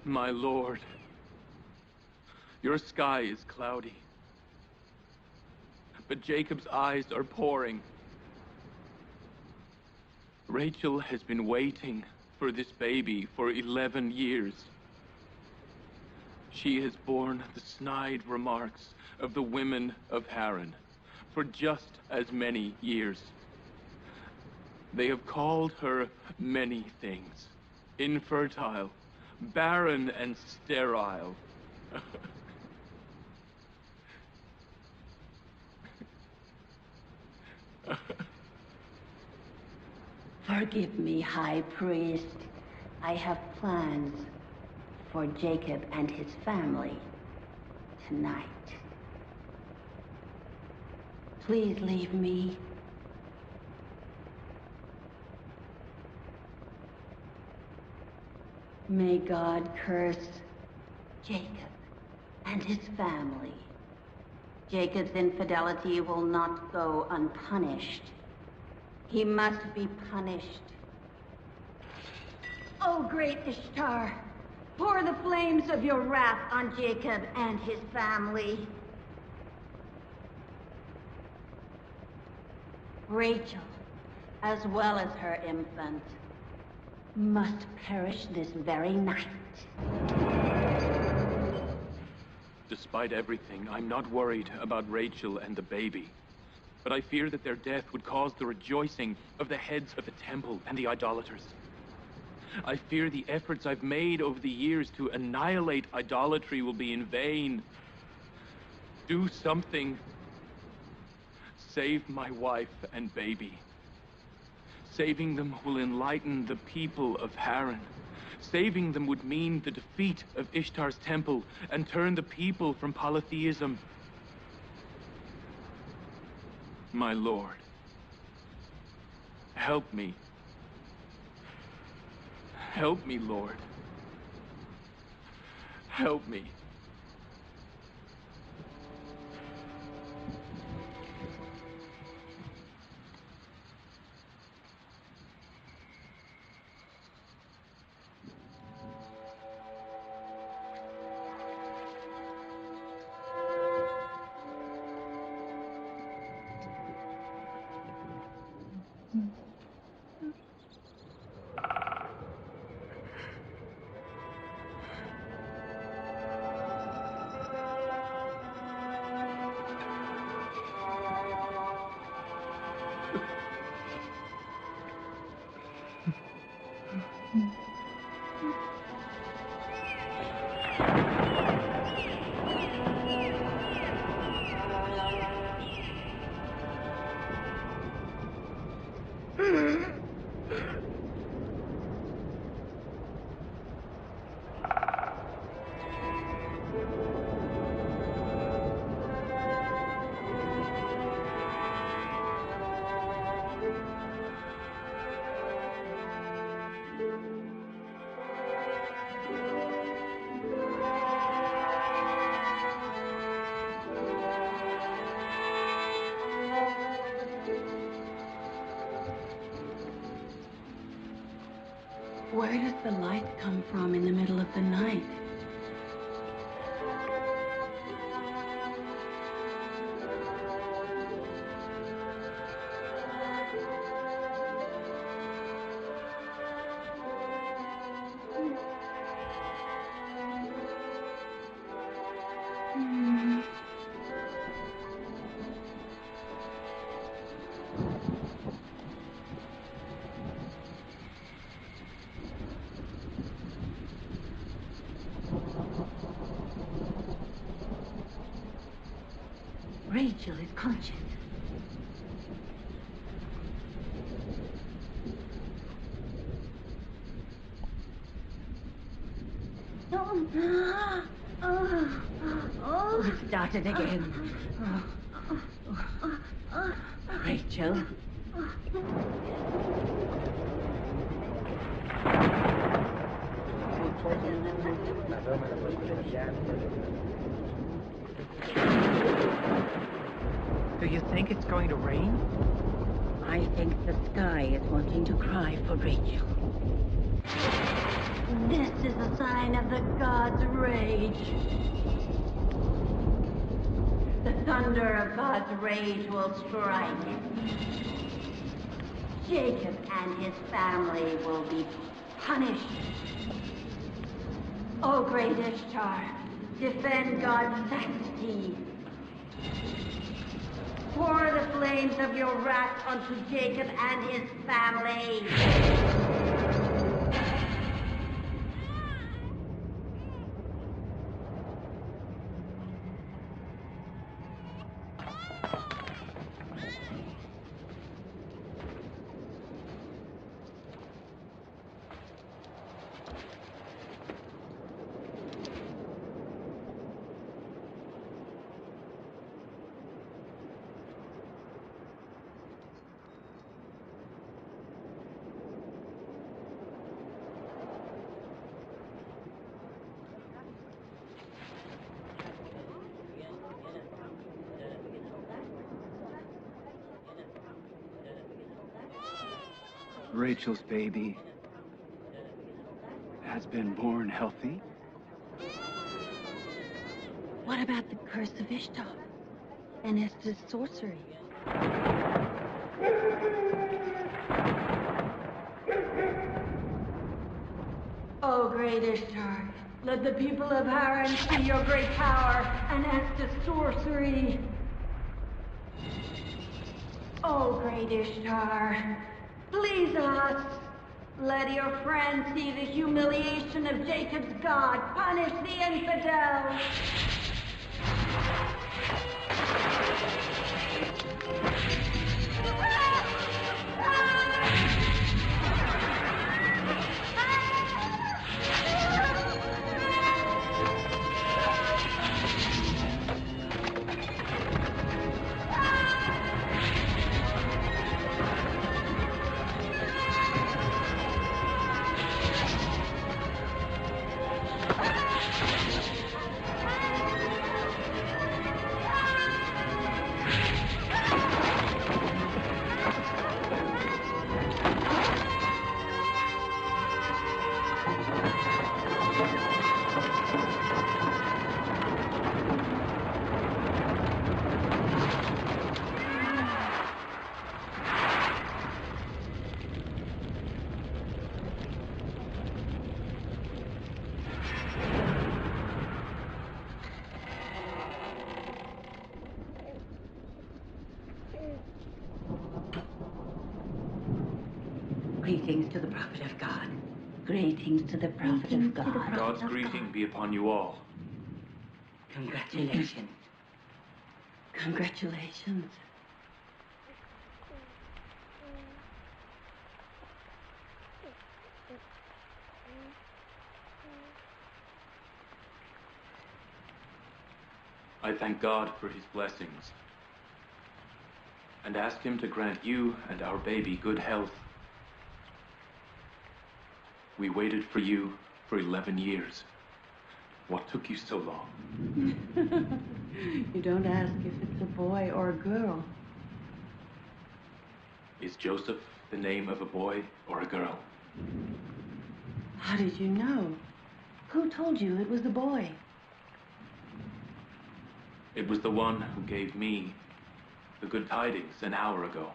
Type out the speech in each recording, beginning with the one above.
My lord, your sky is cloudy, but Jacob's eyes are pouring. Rachel has been waiting for this baby for 11 years. She has borne the snide remarks of the women of Haran for just as many years. They have called her many things: infertile, barren, and sterile. Forgive me, High Priest. I have plans for Jacob and his family tonight. Please leave me. May God curse Jacob and his family. Jacob's infidelity will not go unpunished. He must be punished. Oh, great Ishtar, pour the flames of your wrath on Jacob and his family. Rachel, as well as her infant, must perish this very night. Despite everything, I'm not worried about Rachel and the baby. But I fear that their death would cause the rejoicing of the heads of the temple and the idolaters. I fear the efforts I've made over the years to annihilate idolatry will be in vain. Do something. Save my wife and baby. Saving them will enlighten the people of Haran. Saving them would mean the defeat of Ishtar's temple and turn the people from polytheism. My lord, help me. Help me, Lord. Help me. Where does the light come from in the middle of the night? Rachel is conscious. Oh, it started again. Rachel. Do you think it's going to rain? I think the sky is wanting to cry for Rachel. This is a sign of the gods' rage. The thunder of God's rage will strike. Jacob and his family will be punished. O great Ishtar, defend God's sanctity. Pour the flames of your wrath onto Jacob and his family. Rachel's baby has been born healthy. What about the curse of Ishtar and Esther's sorcery? O great Ishtar, let the people of Haran see your great power and Esther's sorcery. O great Ishtar, please us. Let your friends see the humiliation of Jacob's God. Punish the infidels. Greetings to the prophet of God. Greetings to the prophet of God. God's greeting be upon you all. Congratulations. Congratulations. I thank God for his blessings and ask him to grant you and our baby good health. We waited for you for 11 years. What took you so long? You don't ask if it's a boy or a girl. Is Joseph the name of a boy or a girl? How did you know? Who told you it was a boy? It was the one who gave me the good tidings an hour ago.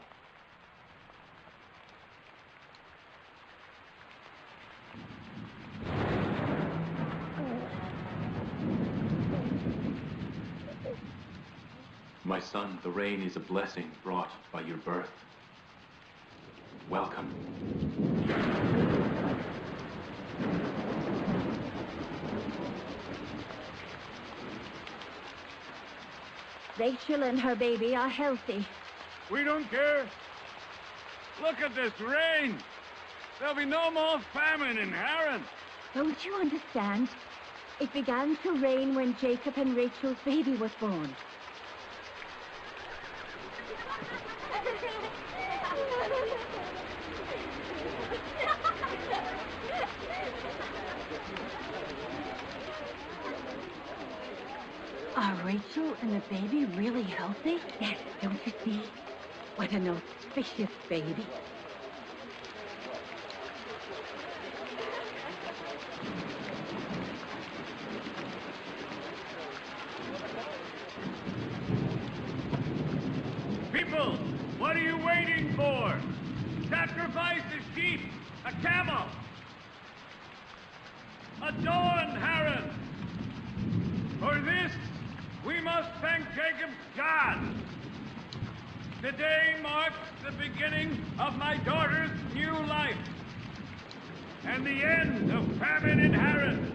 My son, the rain is a blessing brought by your birth. Welcome. Rachel and her baby are healthy. We don't care. Look at this rain. There'll be no more famine in Haran. Don't you understand? It began to rain when Jacob and Rachel's baby was born. Are Rachel and the baby really healthy? Yes, don't you see? What an auspicious baby. camel! Adorned Haran! For this, we must thank Jacob's God. Today marks the beginning of my daughter's new life, and the end of famine in Haran.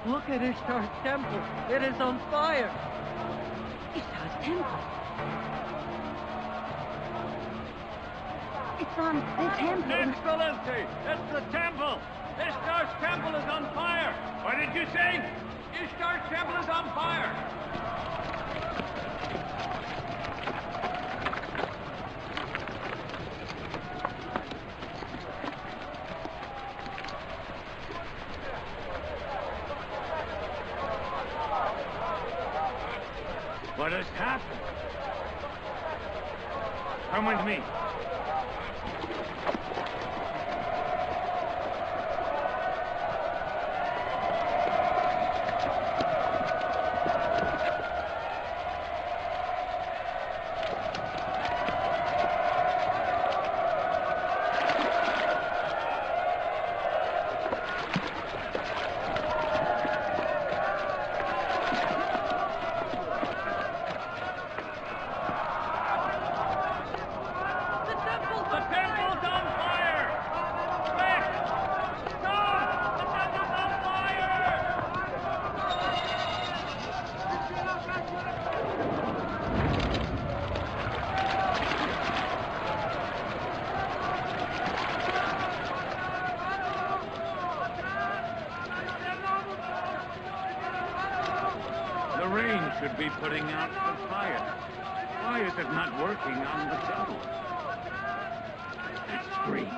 Look at Ishtar's temple. It is on fire. Ishtar's temple. It's on the temple. Excellency, it's the temple. Ishtar's temple is on fire. What did you say? Ishtar's temple is on fire. What has happened? Come with me. The rain should be putting out the fire. Why is it not working on the temple? Let's scream.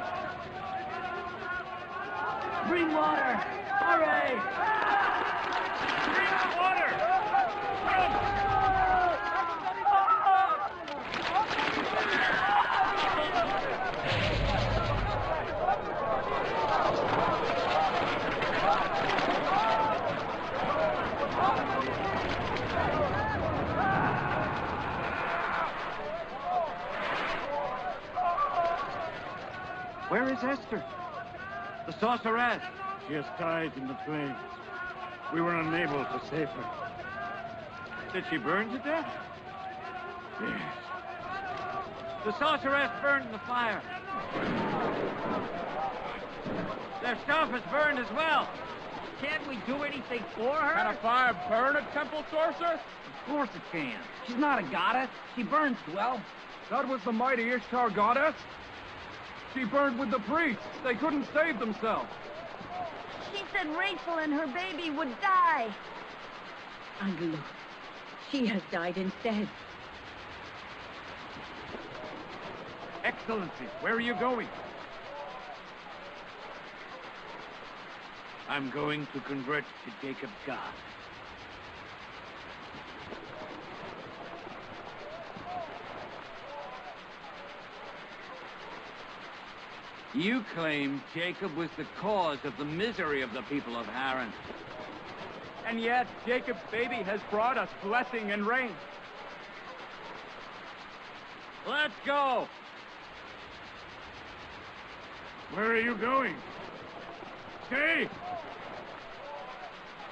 Bring water. Hurry. Bring water! Where is Esther? The sorceress. She has died in the flames. We were unable to save her. Did she burn to death? Yes. The sorceress burned in the fire. Their stuff is burned as well. Can't we do anything for her? Can a fire burn a temple sorcerer? Of course it can. She's not a goddess. She burns well. That was the mighty Ishtar goddess. She burned with the priests. They couldn't save themselves. She said Rachel and her baby would die. And look, she has died instead. Excellency, where are you going? I'm going to convert to Jacob's God. You claim Jacob was the cause of the misery of the people of Haran. And yet, Jacob's baby has brought us blessing and rain. Let's go! Where are you going? Stay!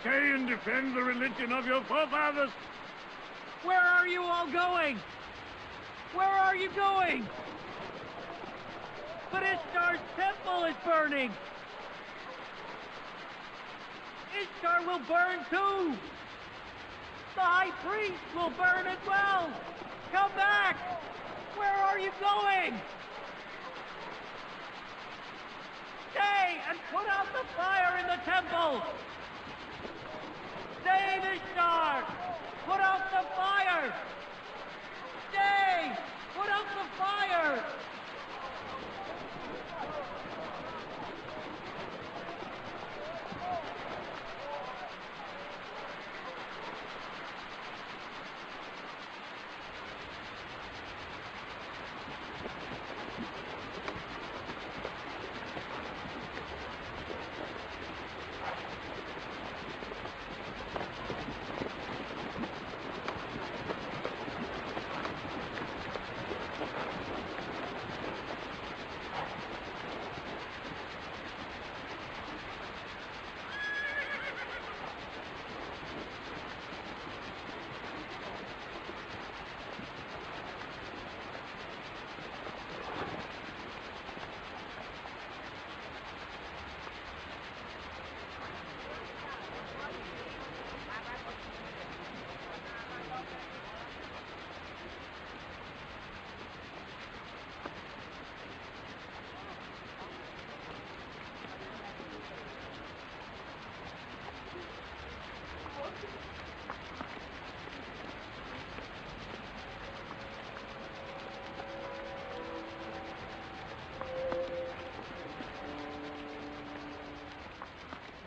Stay and defend the religion of your forefathers! Where are you all going? Where are you going? But Ishtar's temple is burning! Ishtar will burn too! The high priest will burn as well! Come back! Where are you going? Stay and put out the fire in the temple! Save Ishtar! Put out the fire! Stay! Put out the fire!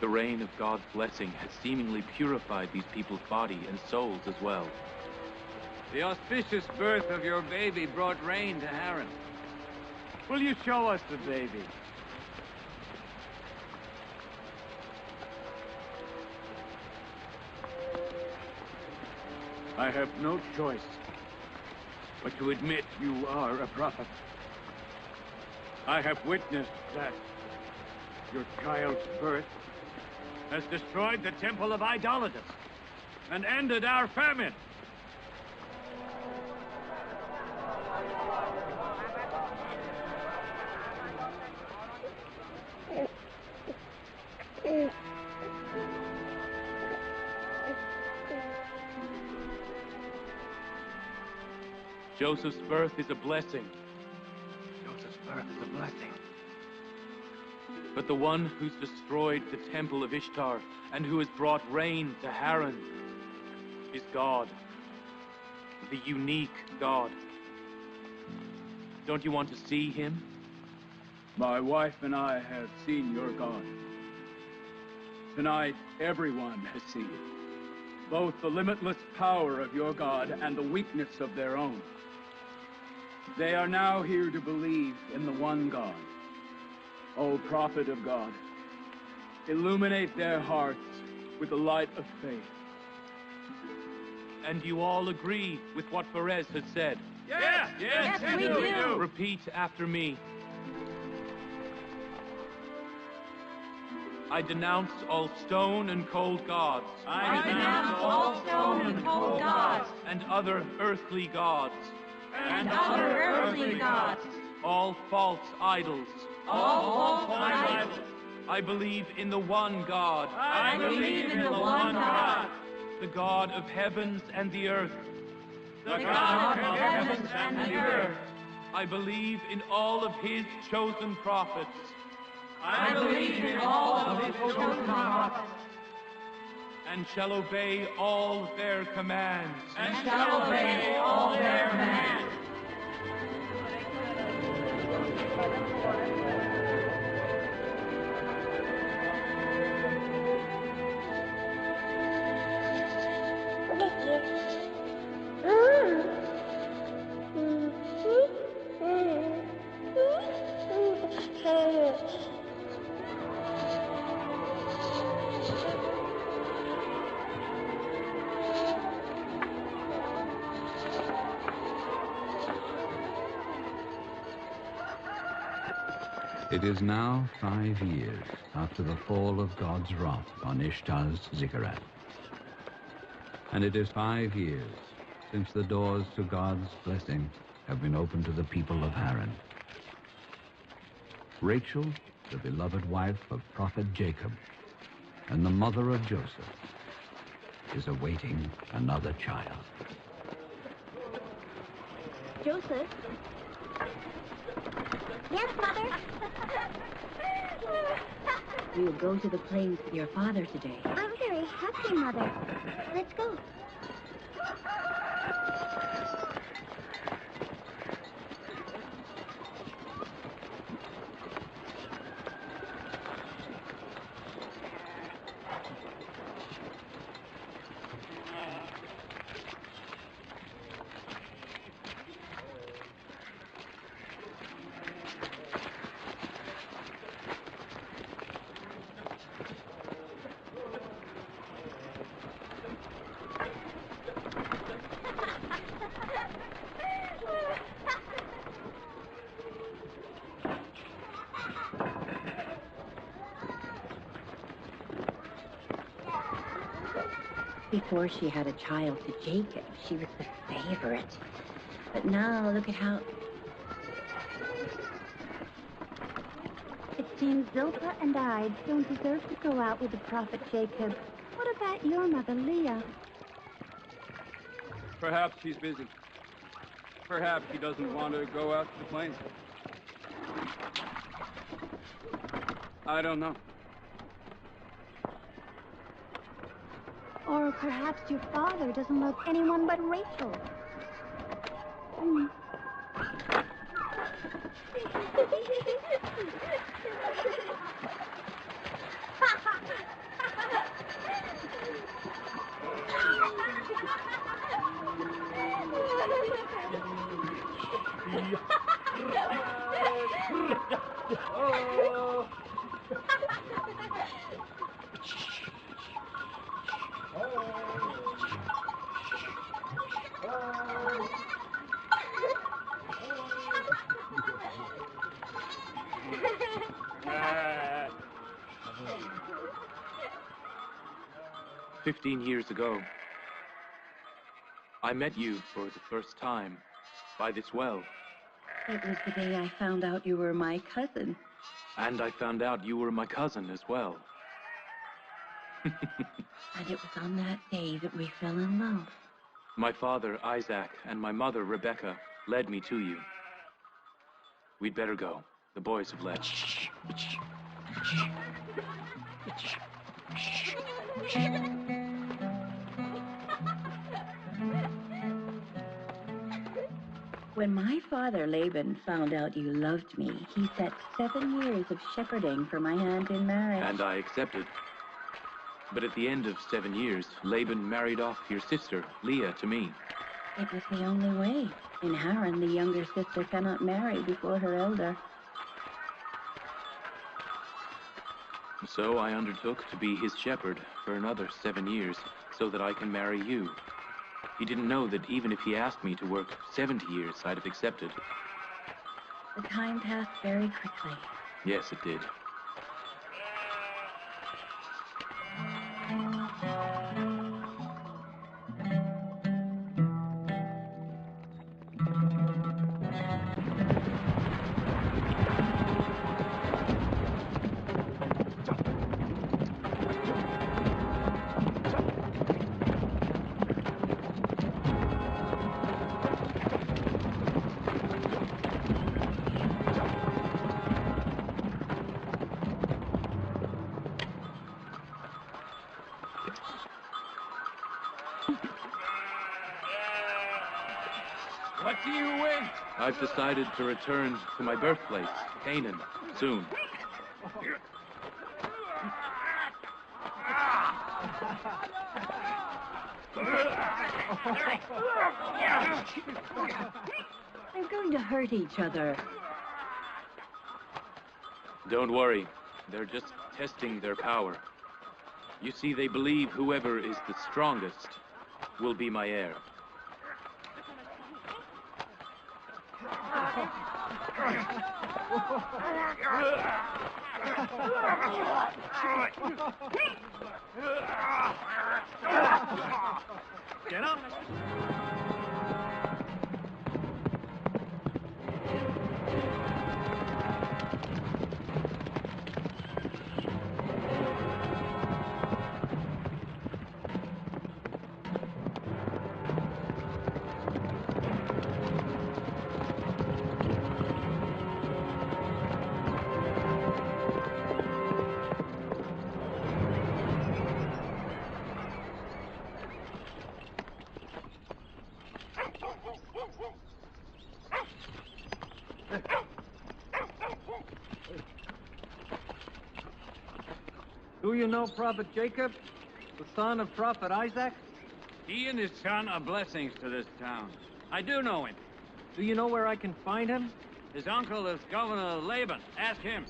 The rain of God's blessing has seemingly purified these people's body and souls as well. The auspicious birth of your baby brought rain to Haran. Will you show us the baby? I have no choice but to admit you are a prophet. I have witnessed that your child's birth has destroyed the temple of idolaters and ended our famine. Joseph's birth is a blessing. Joseph's birth is a blessing. But the one who's destroyed the temple of Ishtar and who has brought rain to Haran is God. The unique God. Don't you want to see him? My wife and I have seen your God. Tonight, everyone has seen both the limitless power of your God and the weakness of their own. They are now here to believe in the one God. O prophet of God, illuminate their hearts with the light of faith. And you all agree with what Perez has said? Yes, we do. Repeat after me. I denounce all stone and cold gods. I denounce all stone and cold gods. And other earthly gods. And other earthly gods. All false idols. All false idols. I believe in the one God. I believe in the one God. The God of heavens and the earth. The God of heavens and the earth. I believe in all of his chosen prophets. I believe in all of his chosen prophets. And shall obey all their commands. And shall obey all their commands. It is now 5 years after the fall of God's wrath on Ishtar's ziggurat. And it is 5 years since the doors to God's blessing have been opened to the people of Haran. Rachel, the beloved wife of prophet Jacob, and the mother of Joseph, is awaiting another child. Joseph? Yes, Mother? We will go to the plains with your father today. I'm very happy, Mother. Let's go. Before she had a child to Jacob, she was the favorite. But now, look at how... It seems Zilpah and I don't deserve to go out with the prophet Jacob. What about your mother, Leah? Perhaps she's busy. Perhaps she doesn't want to go out to the plains. I don't know. Or perhaps your father doesn't love anyone but Rachel. Uh, 15 years ago, I met you for the first time by this well. It was the day I found out you were my cousin. And I found out you were my cousin as well. And it was on that day that we fell in love. My father, Isaac, and my mother, Rebecca, led me to you. We'd better go. The boys have left. When my father, Laban, found out you loved me, he set 7 years of shepherding for my hand in marriage. And I accepted. But at the end of 7 years, Laban married off your sister, Leah, to me. It was the only way. In Haran, the younger sister cannot marry before her elder. So I undertook to be his shepherd for another 7 years, so that I can marry you. He didn't know that even if he asked me to work 70 years, I'd have accepted. The time passed very quickly. Yes, it did. What do you win? I've decided to return to my birthplace, Canaan, soon. They're going to hurt each other. Don't worry. They're just testing their power. You see, they believe whoever is the strongest will be my heir. Get up! Do you know Prophet Jacob, the son of Prophet Isaac? He and his son are blessings to this town. I do know him. Do you know where I can find him? His uncle is Governor Laban. Ask him.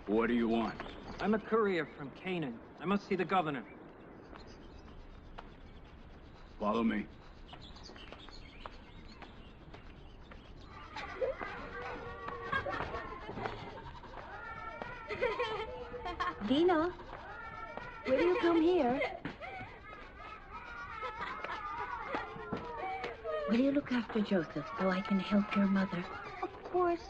What do you want? I'm a courier from Canaan. I must see the governor. Follow me. Dina, will you come here? Will you look after Joseph so I can help your mother? Of course.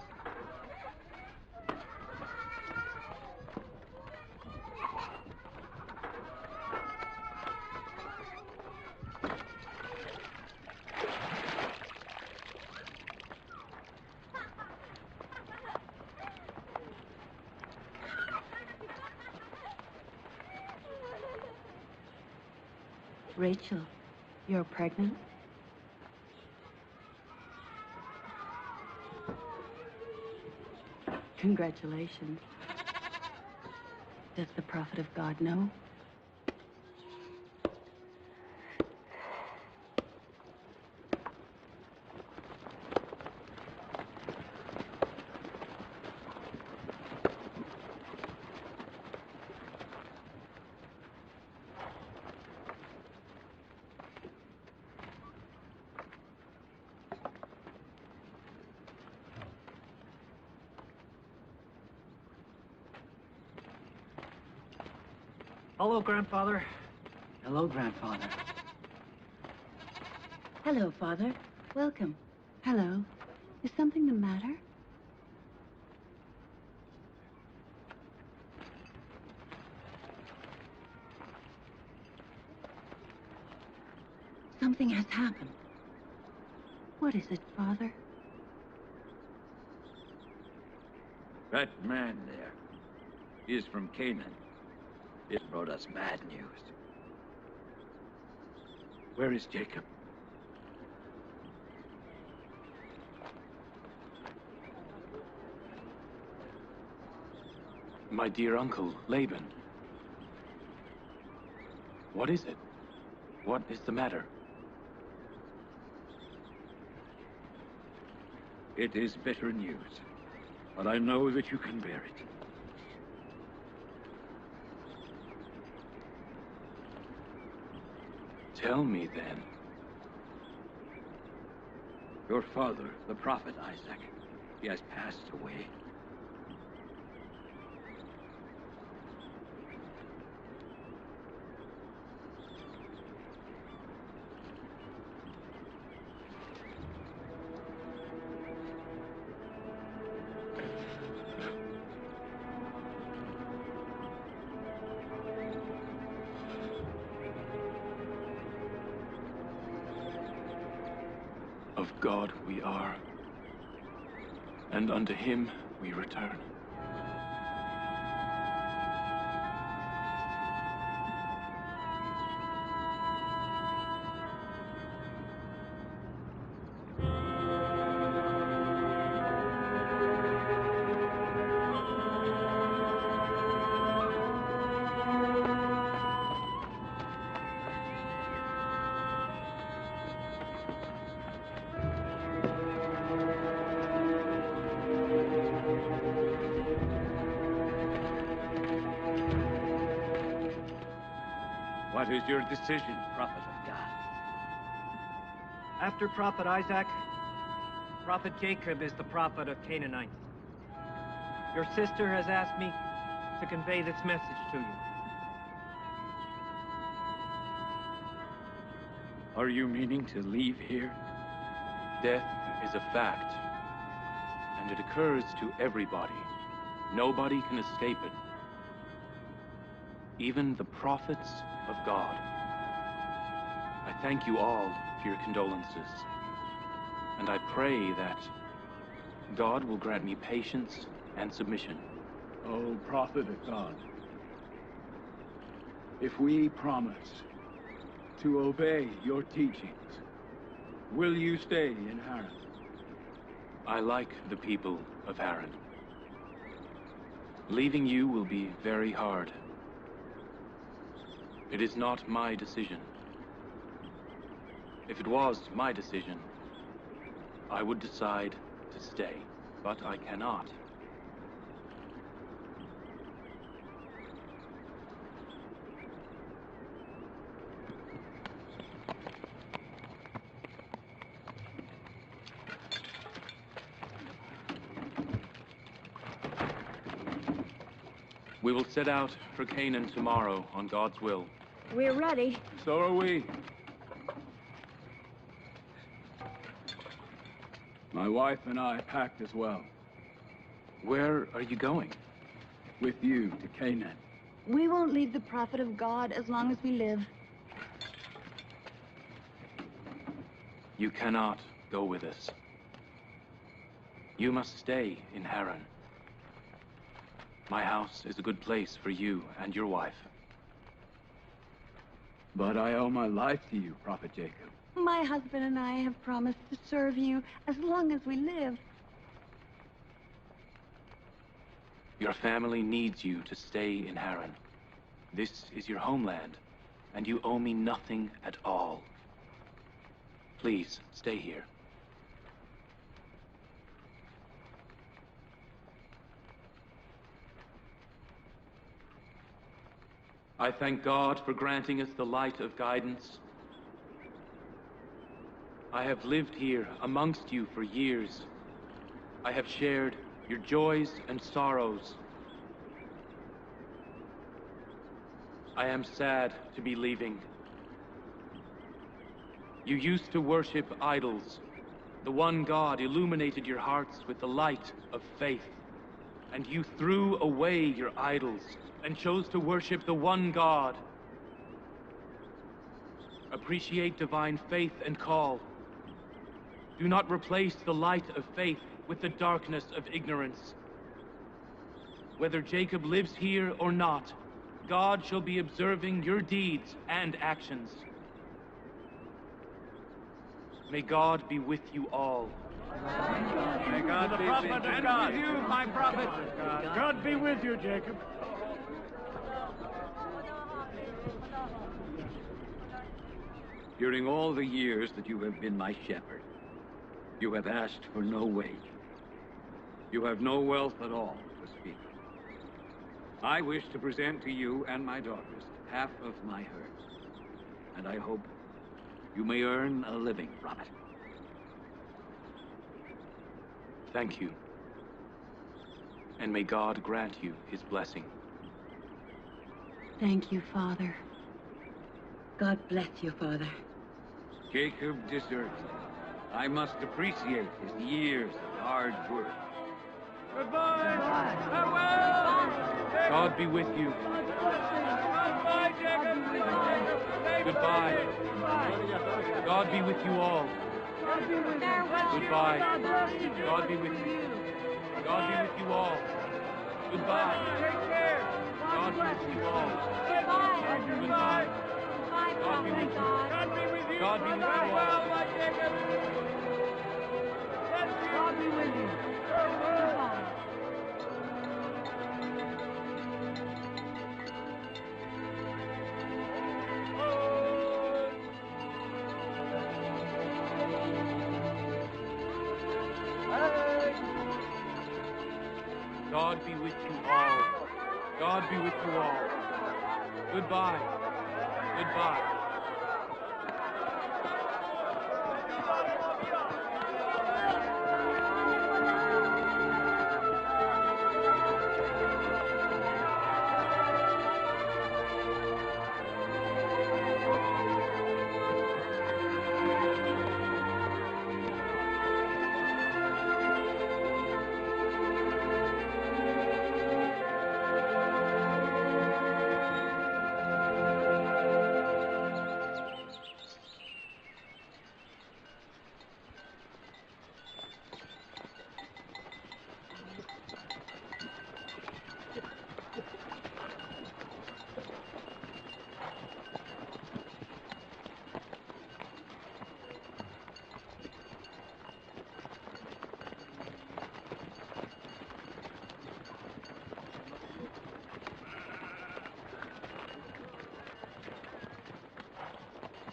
Rachel, you're pregnant? Congratulations. Does the prophet of God know? Hello, Grandfather. Hello, Grandfather. Hello, Father. Welcome. Hello. Is something the matter? Something has happened. What is it, Father? That man there is from Canaan. It brought us bad news. Where is Jacob? My dear uncle, Laban. What is it? What is the matter? It is bitter news, but I know that you can bear it. Tell me, then. Your father, the prophet Isaac, he has passed away. Of God we are, and unto him we return. What is your decision, prophet of God? After Prophet Isaac, Prophet Jacob is the prophet of Canaanites. Your sister has asked me to convey this message to you. Are you meaning to leave here? Death is a fact, and it occurs to everybody. Nobody can escape it. Even the prophets of God. I thank you all for your condolences, and I pray that God will grant me patience and submission. Oh, prophet of God. If we promise to obey your teachings, will you stay in Haran? I like the people of Haran. Leaving you will be very hard. It is not my decision. If it was my decision, I would decide to stay, but I cannot. We will set out for Canaan tomorrow, on God's will. We're ready. So are we. My wife and I packed as well. Where are you going? With you to Canaan. We won't leave the prophet of God as long as we live. You cannot go with us. You must stay in Haran. My house is a good place for you and your wife. But I owe my life to you, Prophet Jacob. My husband and I have promised to serve you as long as we live. Your family needs you to stay in Haran. This is your homeland, and you owe me nothing at all. Please, stay here. I thank God for granting us the light of guidance. I have lived here amongst you for years. I have shared your joys and sorrows. I am sad to be leaving. You used to worship idols. The one God illuminated your hearts with the light of faith. And you threw away your idols and chose to worship the one God. Appreciate divine faith and call. Do not replace the light of faith with the darkness of ignorance. Whether Jacob lives here or not, God shall be observing your deeds and actions. May God be with you all. May God be with you, my prophet. God be with you, Jacob. During all the years that you have been my shepherd, you have asked for no wage. You have no wealth at all to speak of. I wish to present to you and my daughters half of my herd, and I hope you may earn a living from it. Thank you. And may God grant you his blessing. Thank you, Father. God bless you, Father. Jacob deserves it. I must appreciate his years of hard work. Goodbye. Farewell. God be with you. Goodbye, Jacob. Goodbye. God be with you all. Goodbye. God be with you. God be with you all. Goodbye. Take care. God be with you all. Goodbye. Goodbye. God be with you. God be with you. God be with you all. Farewell, my Jacob. God be with you. Goodbye. God be with you all. God be with you all. Goodbye. Goodbye.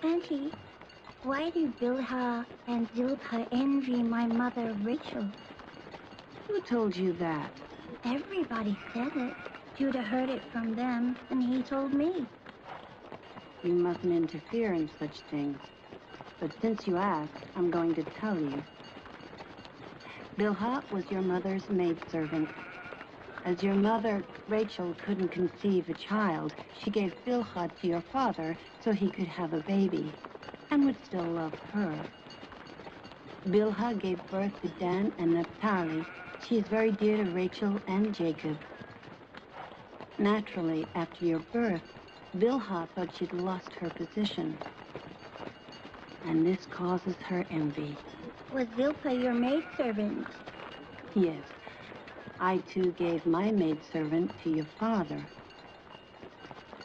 Auntie, why do Bilhah and Zilpah envy my mother, Rachel? Who told you that? Everybody said it. Judah heard it from them, and he told me. You mustn't interfere in such things. But since you asked, I'm going to tell you. Bilhah was your mother's maidservant. As your mother, Rachel, couldn't conceive a child, she gave Bilhah to your father so he could have a baby and would still love her. Bilhah gave birth to Dan and Naphtali. She is very dear to Rachel and Jacob. Naturally, after your birth, Bilhah thought she'd lost her position. And this causes her envy. Was Zilpah your maidservant? Yes. I, too, gave my maidservant to your father.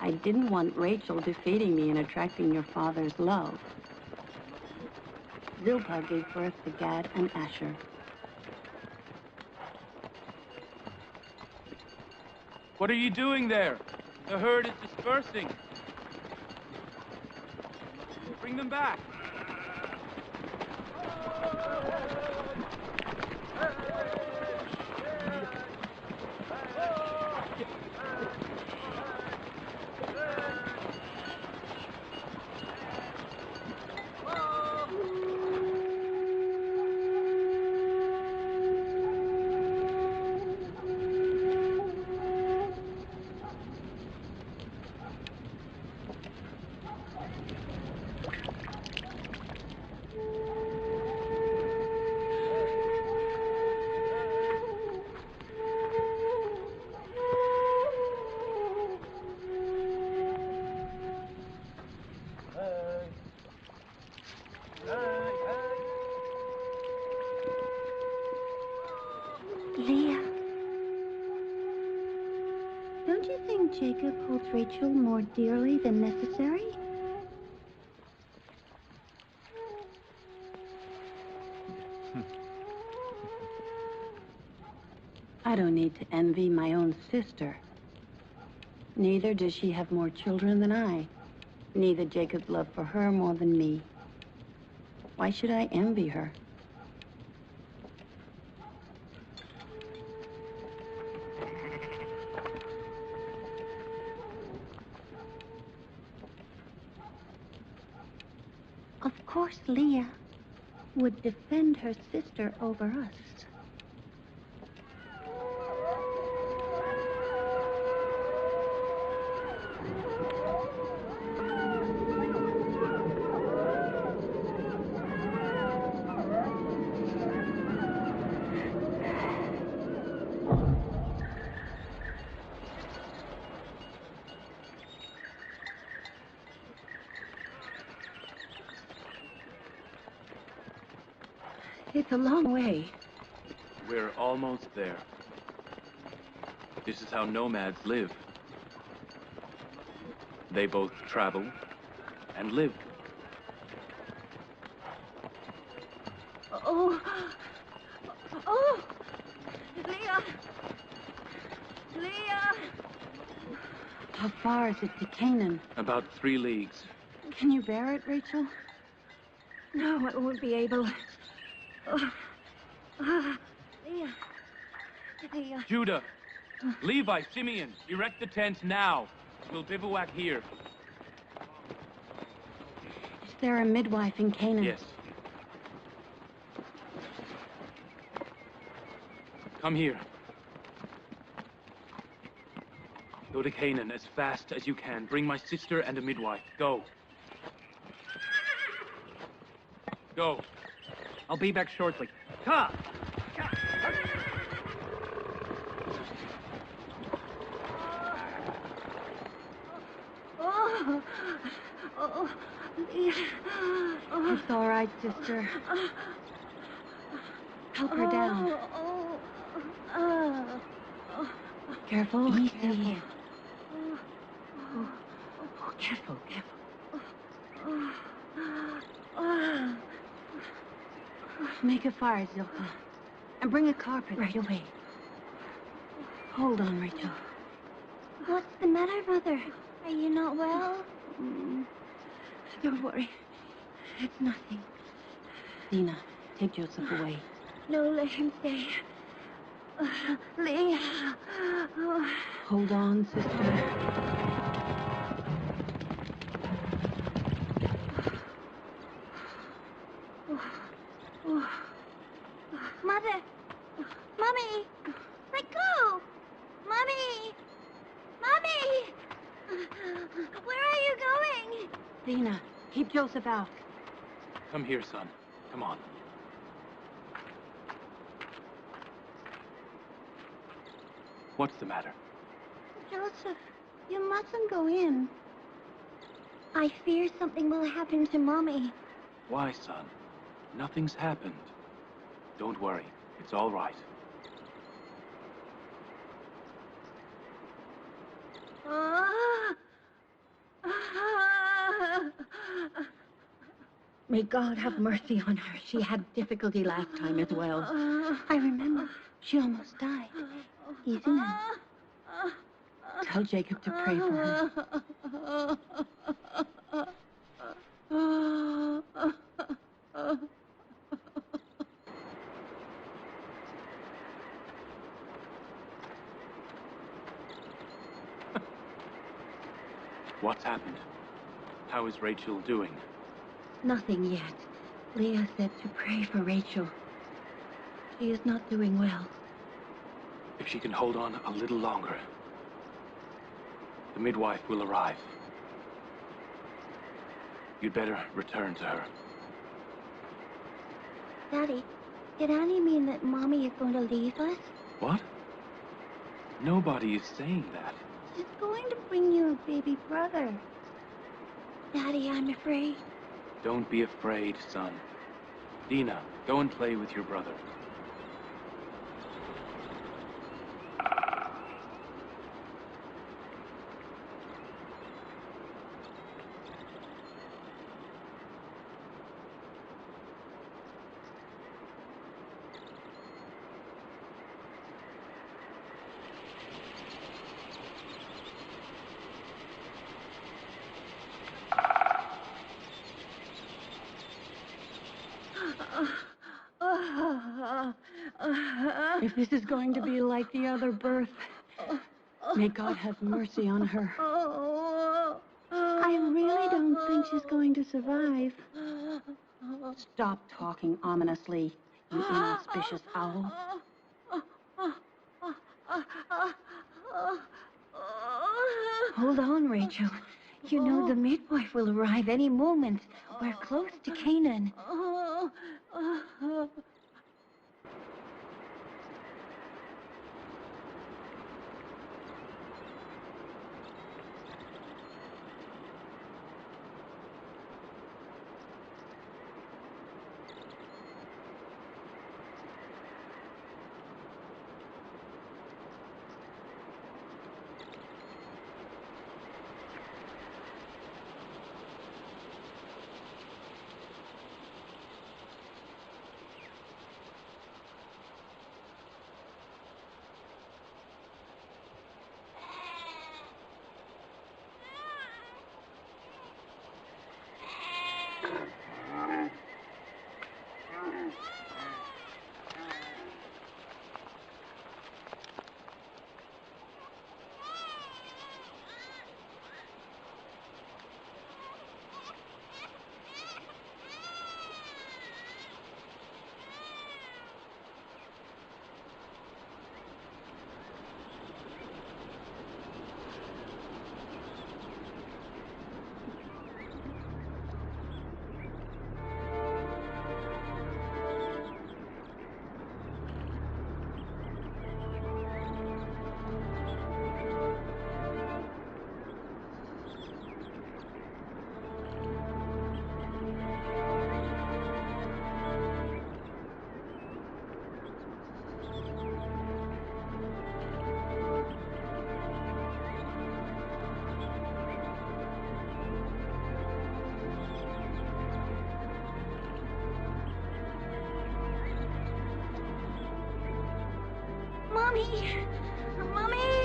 I didn't want Rachel defeating me and attracting your father's love. Zilpah gave birth to Gad and Asher. What are you doing there? The herd is dispersing. Bring them back. Leah. Don't you think Jacob holds Rachel more dearly than necessary? I don't need to envy my own sister. Neither does she have more children than I. Neither Jacob's love for her more than me. Why should I envy her? Of course, Leah would defend her sister over us. It's a long way. We're almost there. This is how nomads live. They both travel and live. Oh! Oh! Leah! Leah! How far is it to Canaan? About 3 leagues. Can you bear it, Rachel? No, I won't be able. Leah. Leah. Judah, Levi, Simeon, erect the tents now. We'll bivouac here. Is there a midwife in Canaan? Yes. Come here. Go to Canaan as fast as you can. Bring my sister and a midwife. Go. Go. I'll be back shortly. Ha! Oh, oh, Leah. Oh. It's all right, sister. Help her down. Careful. Easy. Careful. Oh, careful, careful. Make a fire, Zilpah. And bring a carpet right away. Hold on, Rachel. What's the matter, Mother? Are you not well? Don't worry. It's nothing. Dina, take Joseph away. No, let him stay. Leah. Hold on, sister. Mother! Mommy! Let go! Mommy! Mommy! Where are you going? Dina, keep Joseph out. Come here, son. Come on. What's the matter? Joseph, you mustn't go in. I fear something will happen to Mommy. Why, son? Nothing's happened. Don't worry. It's all right. May God have mercy on her. She had difficulty last time as well. I remember. She almost died. Easy now. Tell Jacob to pray for her. What's happened? How is Rachel doing? Nothing yet. Leah said to pray for Rachel. She is not doing well. If she can hold on a little longer, the midwife will arrive. You'd better return to her. Daddy, did Annie mean that Mommy is going to leave us? What? Nobody is saying that. She's going to bring you a baby brother. Daddy, I'm afraid. Don't be afraid, son. Dina, go and play with your brother. If this is going to be like the other birth, may God have mercy on her. I really don't think she's going to survive. Stop talking ominously, you inauspicious owl. Hold on, Rachel. You know the midwife will arrive any moment. We're close to Canaan. Mommy! Mommy!